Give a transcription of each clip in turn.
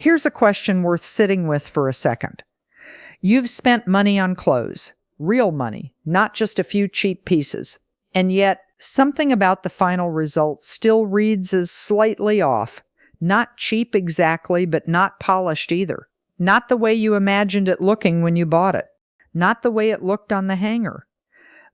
Here's a question worth sitting with for a second. You've spent money on clothes, real money, not just a few cheap pieces. And yet, something about the final result still reads as slightly off. Not cheap exactly, but not polished either. Not the way you imagined it looking when you bought it. Not the way it looked on the hanger.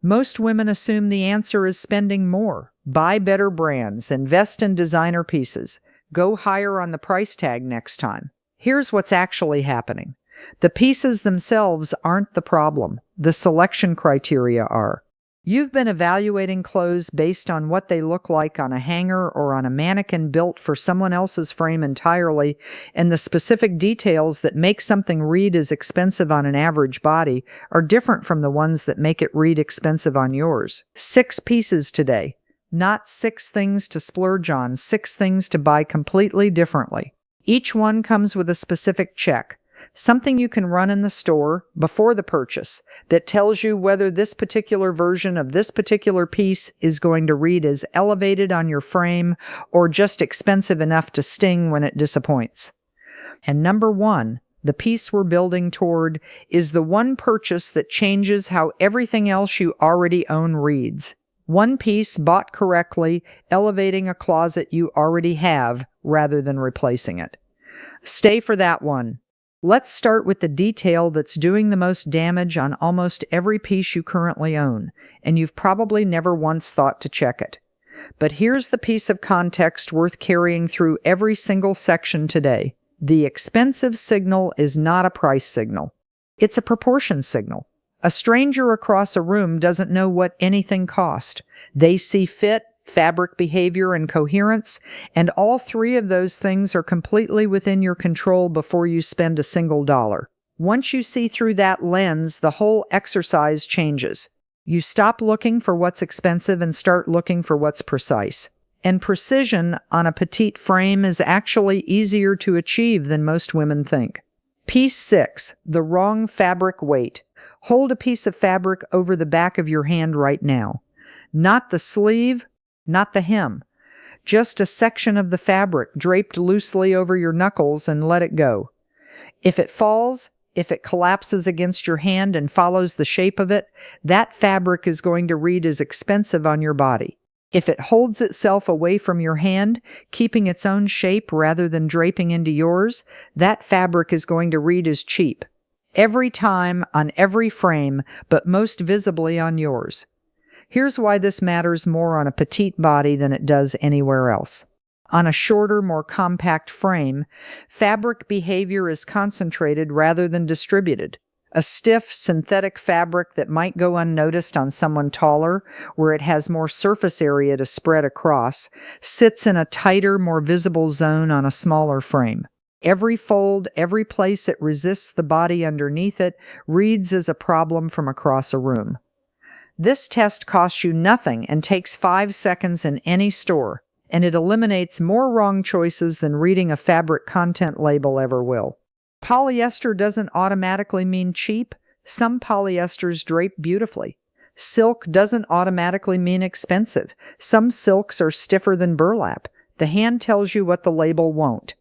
Most women assume the answer is spending more, buy better brands, invest in designer pieces, go higher on the price tag next time. Here's what's actually happening. The pieces themselves aren't the problem. The selection criteria are. You've been evaluating clothes based on what they look like on a hanger or on a mannequin built for someone else's frame entirely, and the specific details that make something read as expensive on an average body are different from the ones that make it read expensive on yours. 6 pieces today. Not 6 things to splurge on, 6 things to buy completely differently. Each one comes with a specific check. Something you can run in the store before the purchase that tells you whether this particular version of this particular piece is going to read as elevated on your frame or just expensive enough to sting when it disappoints. And number 1, the piece we're building toward, is the one purchase that changes how everything else you already own reads. One piece bought correctly, elevating a closet you already have rather than replacing it. Stay for that one. Let's start with the detail that's doing the most damage on almost every piece you currently own, and you've probably never once thought to check it. But here's the piece of context worth carrying through every single section today. The expensive signal is not a price signal. It's a proportion signal. A stranger across a room doesn't know what anything cost. They see fit, fabric behavior, and coherence, and all 3 of those things are completely within your control before you spend a single dollar. Once you see through that lens, the whole exercise changes. You stop looking for what's expensive and start looking for what's precise. And precision on a petite frame is actually easier to achieve than most women think. Piece 6, the wrong fabric weight. Hold a piece of fabric over the back of your hand right now. Not the sleeve, not the hem. Just a section of the fabric draped loosely over your knuckles, and let it go. If it falls, if it collapses against your hand and follows the shape of it, that fabric is going to read as expensive on your body. If it holds itself away from your hand, keeping its own shape rather than draping into yours, that fabric is going to read as cheap. Every time, on every frame, but most visibly on yours. Here's why this matters more on a petite body than it does anywhere else. On a shorter, more compact frame, fabric behavior is concentrated rather than distributed. A stiff, synthetic fabric that might go unnoticed on someone taller, where it has more surface area to spread across, sits in a tighter, more visible zone on a smaller frame. Every fold, every place it resists the body underneath it, reads as a problem from across a room. This test costs you nothing and takes 5 seconds in any store, and it eliminates more wrong choices than reading a fabric content label ever will. Polyester doesn't automatically mean cheap. Some polyesters drape beautifully. Silk doesn't automatically mean expensive. Some silks are stiffer than burlap. The hand tells you what the label won't.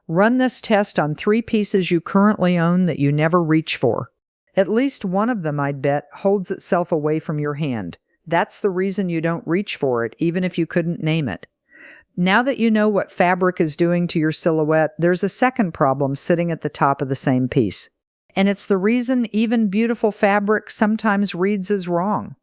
Run this test on 3 pieces you currently own that you never reach for. At least one of them, I'd bet, holds itself away from your hand. That's the reason you don't reach for it, even if you couldn't name it. Now that you know what fabric is doing to your silhouette, there's a second problem sitting at the top of the same piece. And it's the reason even beautiful fabric sometimes reads as wrong.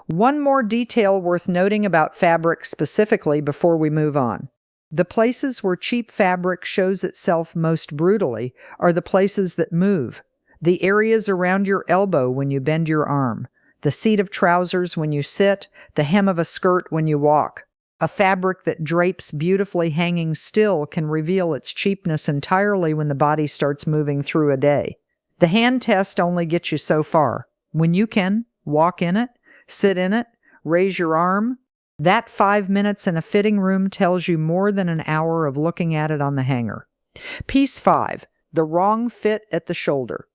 One more detail worth noting about fabric specifically before we move on. The places where cheap fabric shows itself most brutally are the places that move. The areas around your elbow when you bend your arm, the seat of trousers when you sit, the hem of a skirt when you walk. A fabric that drapes beautifully hanging still can reveal its cheapness entirely when the body starts moving through a day. The hand test only gets you so far. When you can walk in it, sit in it, raise your arm, that 5 minutes in a fitting room tells you more than an hour of looking at it on the hanger. Piece 5, the wrong fit at the shoulder.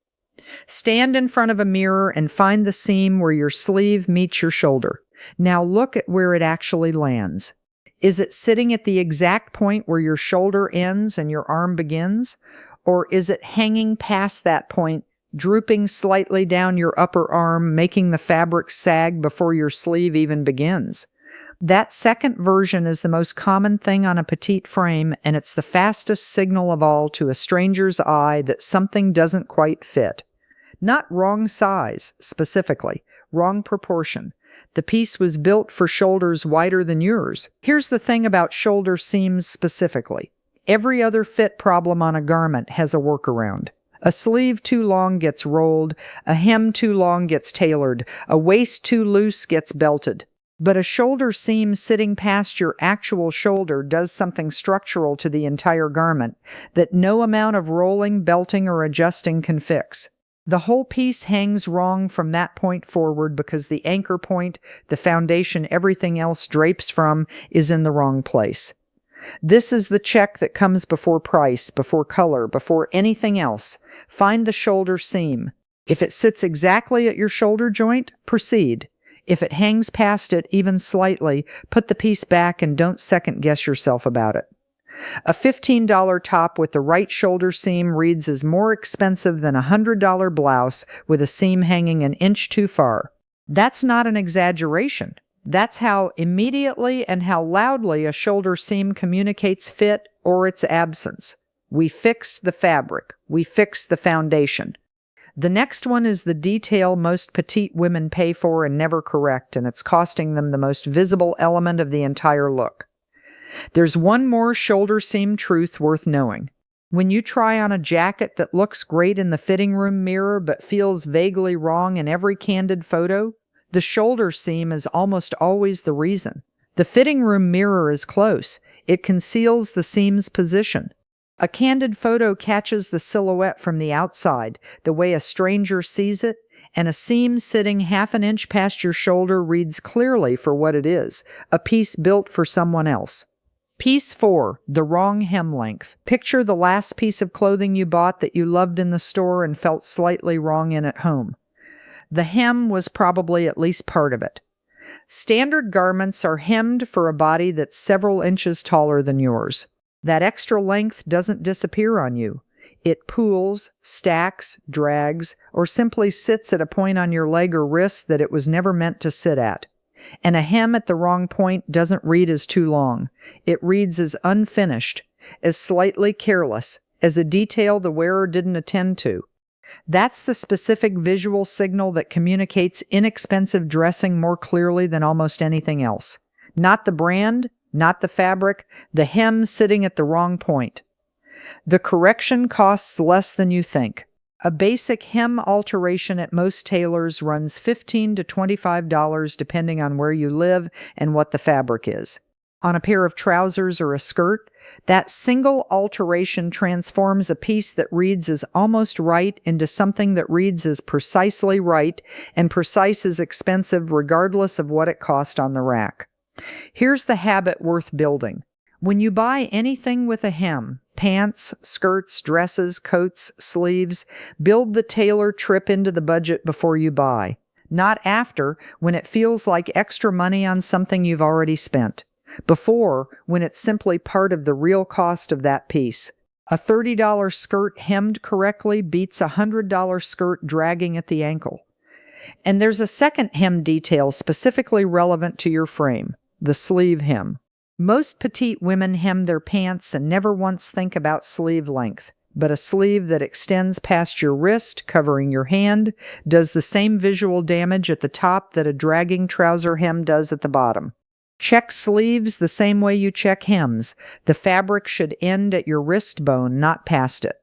Stand in front of a mirror and find the seam where your sleeve meets your shoulder. Now look at where it actually lands. Is it sitting at the exact point where your shoulder ends and your arm begins? Or is it hanging past that point, drooping slightly down your upper arm, making the fabric sag before your sleeve even begins? That second version is the most common thing on a petite frame, and it's the fastest signal of all to a stranger's eye that something doesn't quite fit. Not wrong size, specifically, wrong proportion. The piece was built for shoulders wider than yours. Here's the thing about shoulder seams specifically. Every other fit problem on a garment has a workaround. A sleeve too long gets rolled, a hem too long gets tailored, a waist too loose gets belted. But a shoulder seam sitting past your actual shoulder does something structural to the entire garment that no amount of rolling, belting, or adjusting can fix. The whole piece hangs wrong from that point forward because the anchor point, the foundation everything else drapes from, is in the wrong place. This is the check that comes before price, before color, before anything else. Find the shoulder seam. If it sits exactly at your shoulder joint, proceed. If it hangs past it even slightly, put the piece back and don't second-guess yourself about it. A $15 top with the right shoulder seam reads as more expensive than a $100 blouse with a seam hanging an inch too far. That's not an exaggeration. That's how immediately and how loudly a shoulder seam communicates fit or its absence. We fixed the fabric. We fixed the foundation. The next one is the detail most petite women pay for and never correct, and it's costing them the most visible element of the entire look. There's one more shoulder seam truth worth knowing. When you try on a jacket that looks great in the fitting room mirror but feels vaguely wrong in every candid photo, the shoulder seam is almost always the reason. The fitting room mirror is close. It conceals the seam's position. A candid photo catches the silhouette from the outside, the way a stranger sees it, and a seam sitting half an inch past your shoulder reads clearly for what it is, a piece built for someone else. Piece 4, the wrong hem length. Picture the last piece of clothing you bought that you loved in the store and felt slightly wrong in at home. The hem was probably at least part of it. Standard garments are hemmed for a body that's several inches taller than yours. That extra length doesn't disappear on you. It pools, stacks, drags, or simply sits at a point on your leg or wrist that it was never meant to sit at. And a hem at the wrong point doesn't read as too long. It reads as unfinished, as slightly careless, as a detail the wearer didn't attend to. That's the specific visual signal that communicates inexpensive dressing more clearly than almost anything else. Not the brand, not the fabric, the hem sitting at the wrong point. The correction costs less than you think. A basic hem alteration at most tailors runs $15 to $25 depending on where you live and what the fabric is. On a pair of trousers or a skirt, that single alteration transforms a piece that reads as almost right into something that reads as precisely right, and precise is expensive regardless of what it cost on the rack. Here's the habit worth building. When you buy anything with a hem, pants, skirts, dresses, coats, sleeves, build the tailor trip into the budget before you buy, not after, when it feels like extra money on something you've already spent. Before, when it's simply part of the real cost of that piece. A $30 skirt hemmed correctly beats a $100 skirt dragging at the ankle. And there's a second hem detail specifically relevant to your frame, the sleeve hem. Most petite women hem their pants and never once think about sleeve length, but a sleeve that extends past your wrist, covering your hand, does the same visual damage at the top that a dragging trouser hem does at the bottom. Check sleeves the same way you check hems. The fabric should end at your wrist bone, not past it.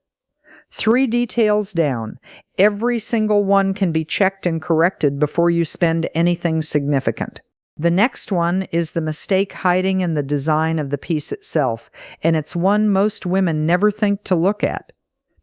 3 details down. Every single one can be checked and corrected before you spend anything significant. The next one is the mistake hiding in the design of the piece itself, and it's one most women never think to look at.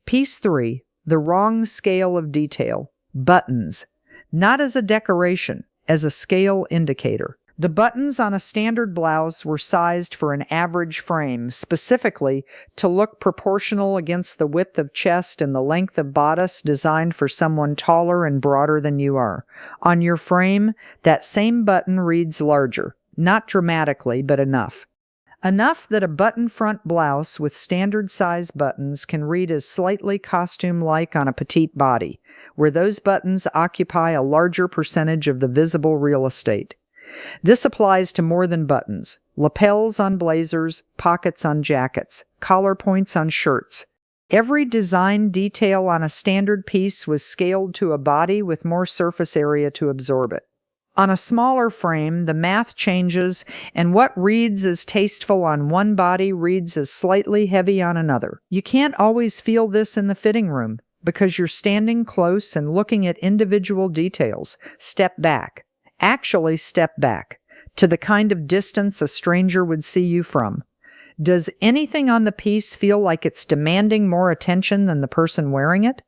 Piece 3, the wrong scale of detail. Buttons. Not as a decoration, as a scale indicator. The buttons on a standard blouse were sized for an average frame, specifically to look proportional against the width of chest and the length of bodice designed for someone taller and broader than you are. On your frame, that same button reads larger, not dramatically, but enough. Enough that a button front blouse with standard size buttons can read as slightly costume-like on a petite body, where those buttons occupy a larger percentage of the visible real estate. This applies to more than buttons: lapels on blazers, pockets on jackets, collar points on shirts. Every design detail on a standard piece was scaled to a body with more surface area to absorb it. On a smaller frame, the math changes, and what reads as tasteful on one body reads as slightly heavy on another. You can't always feel this in the fitting room because you're standing close and looking at individual details. Step back. Actually step back to the kind of distance a stranger would see you from. Does anything on the piece feel like it's demanding more attention than the person wearing it?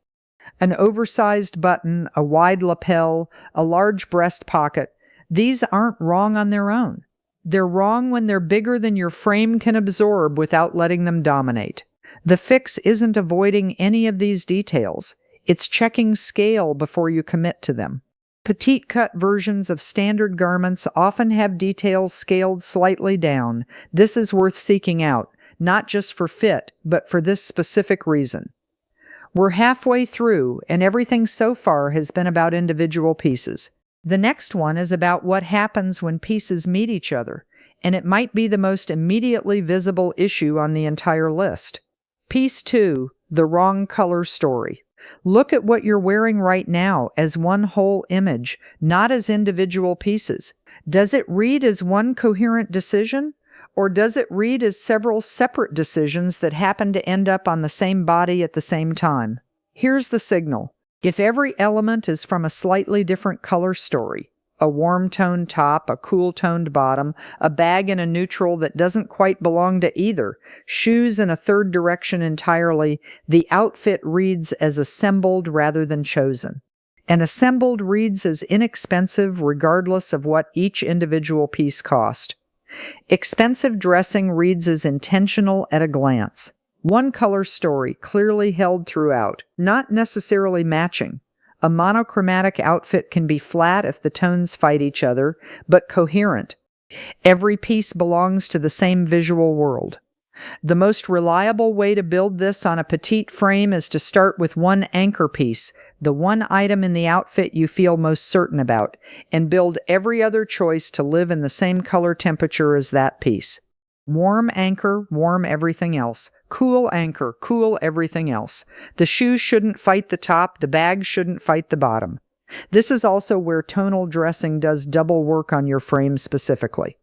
An oversized button, a wide lapel, a large breast pocket, these aren't wrong on their own. They're wrong when they're bigger than your frame can absorb without letting them dominate. The fix isn't avoiding any of these details. It's checking scale before you commit to them. Petite cut versions of standard garments often have details scaled slightly down. This is worth seeking out, not just for fit, but for this specific reason. We're halfway through, and everything so far has been about individual pieces. The next one is about what happens when pieces meet each other, and it might be the most immediately visible issue on the entire list. Piece 2, the wrong color story. Look at what you're wearing right now as one whole image, not as individual pieces. Does it read as one coherent decision? Or does it read as several separate decisions that happen to end up on the same body at the same time? Here's the signal. If every element is from a slightly different color story, a warm-toned top, a cool-toned bottom, a bag in a neutral that doesn't quite belong to either, shoes in a third direction entirely, the outfit reads as assembled rather than chosen. And assembled reads as inexpensive regardless of what each individual piece cost. Expensive dressing reads as intentional at a glance. One color story clearly held throughout, not necessarily matching. A monochromatic outfit can be flat if the tones fight each other, but coherent. Every piece belongs to the same visual world. The most reliable way to build this on a petite frame is to start with one anchor piece, the one item in the outfit you feel most certain about, and build every other choice to live in the same color temperature as that piece. Warm anchor, warm everything else. Cool anchor, cool everything else. The shoes shouldn't fight the top, the bag shouldn't fight the bottom. This is also where tonal dressing does double work on your frame specifically.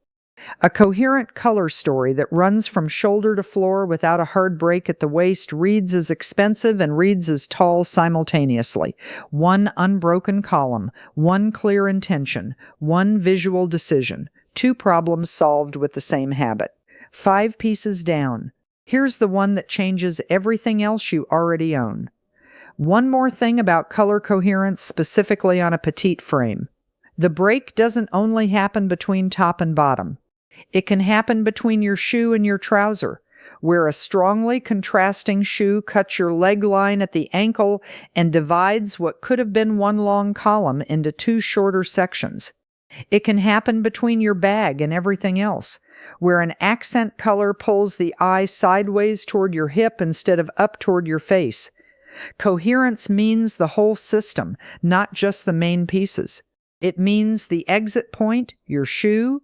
A coherent color story that runs from shoulder to floor without a hard break at the waist reads as expensive and reads as tall simultaneously. One unbroken column, one clear intention, one visual decision. Two problems solved with the same habit. 5 pieces down. Here's the one that changes everything else you already own. One more thing about color coherence specifically on a petite frame. The break doesn't only happen between top and bottom. It can happen between your shoe and your trouser, where a strongly contrasting shoe cuts your leg line at the ankle and divides what could have been one long column into 2 shorter sections. It can happen between your bag and everything else, where an accent color pulls the eye sideways toward your hip instead of up toward your face. Coherence means the whole system, not just the main pieces. It means the exit point, your shoe,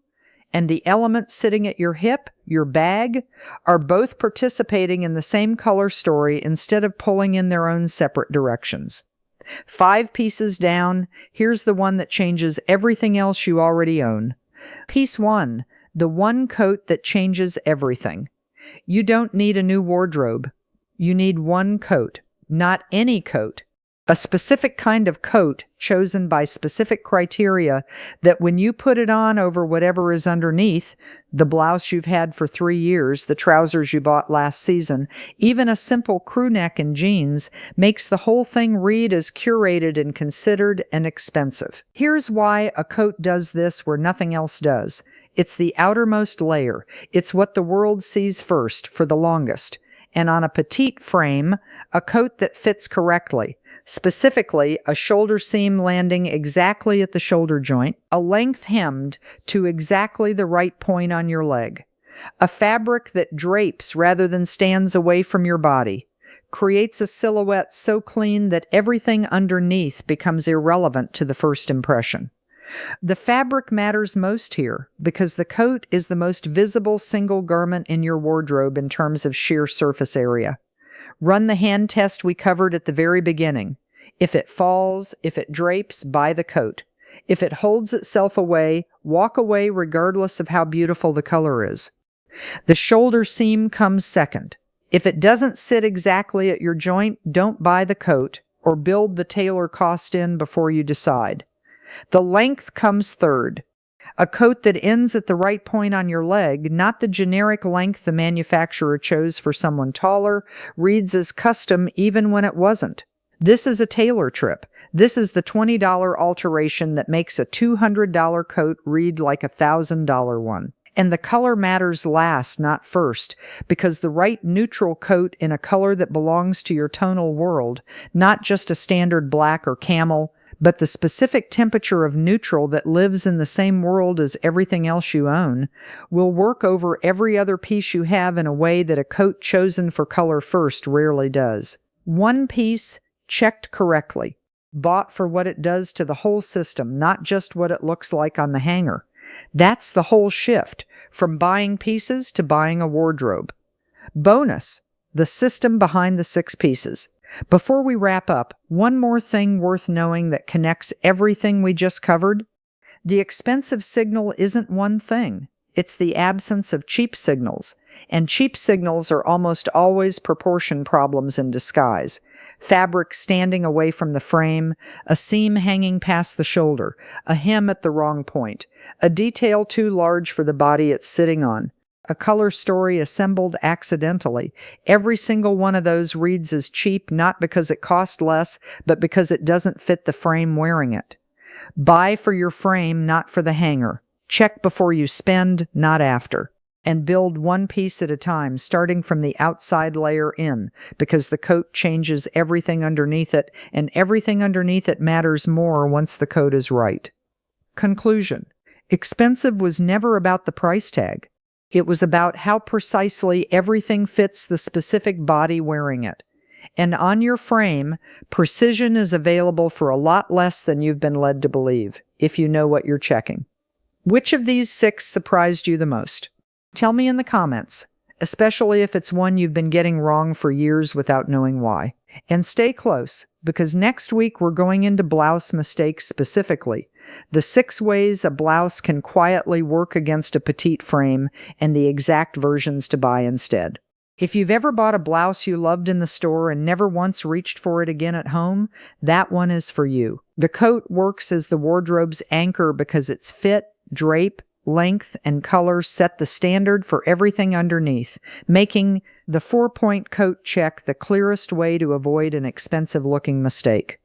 and the element sitting at your hip, your bag, are both participating in the same color story instead of pulling in their own separate directions. 5 pieces down, here's the one that changes everything else you already own. Piece 1, the one coat that changes everything. You don't need a new wardrobe. You need one coat, not any coat. A specific kind of coat chosen by specific criteria that when you put it on over whatever is underneath, the blouse you've had for 3 years, the trousers you bought last season, even a simple crew neck and jeans, makes the whole thing read as curated and considered and expensive. Here's why a coat does this where nothing else does. It's the outermost layer. It's what the world sees first for the longest. And on a petite frame, a coat that fits correctly. Specifically, a shoulder seam landing exactly at the shoulder joint, a length hemmed to exactly the right point on your leg. A fabric that drapes rather than stands away from your body, creates a silhouette so clean that everything underneath becomes irrelevant to the first impression. The fabric matters most here because the coat is the most visible single garment in your wardrobe in terms of sheer surface area. Run the hand test we covered at the very beginning. If it falls, if it drapes, buy the coat. If it holds itself away, walk away regardless of how beautiful the color is. The shoulder seam comes second. If it doesn't sit exactly at your joint, don't buy the coat or build the tailor cost in before you decide. The length comes third. A coat that ends at the right point on your leg, not the generic length the manufacturer chose for someone taller, reads as custom even when it wasn't. This is a tailor trip. This is the $20 alteration that makes a $200 coat read like a $1,000 one. And the color matters last, not first, because the right neutral coat in a color that belongs to your tonal world, not just a standard black or camel, but the specific temperature of neutral that lives in the same world as everything else you own, will work over every other piece you have in a way that a coat chosen for color first rarely does. One piece, checked correctly, bought for what it does to the whole system, not just what it looks like on the hanger. That's the whole shift, from buying pieces to buying a wardrobe. Bonus, the system behind the 6 pieces. Before we wrap up, one more thing worth knowing that connects everything we just covered. The expensive signal isn't one thing. It's the absence of cheap signals. And cheap signals are almost always proportion problems in disguise. Fabric standing away from the frame, a seam hanging past the shoulder, a hem at the wrong point, a detail too large for the body it's sitting on, a color story assembled accidentally. Every single one of those reads as cheap not because it cost less, but because it doesn't fit the frame wearing it. Buy for your frame, not for the hanger. Check before you spend, not after. And build one piece at a time, starting from the outside layer in, because the coat changes everything underneath it, and everything underneath it matters more once the coat is right. Conclusion. Expensive was never about the price tag. It was about how precisely everything fits the specific body wearing it. And on your frame, precision is available for a lot less than you've been led to believe, if you know what you're checking. Which of these 6 surprised you the most? Tell me in the comments, especially if it's one you've been getting wrong for years without knowing why. And stay close, because next week we're going into blouse mistakes specifically. The 6 ways a blouse can quietly work against a petite frame and the exact versions to buy instead. If you've ever bought a blouse you loved in the store and never once reached for it again at home, that one is for you. The coat works as the wardrobe's anchor because its fit, drape, length, and color set the standard for everything underneath, making the 4-point coat check the clearest way to avoid an expensive-looking mistake.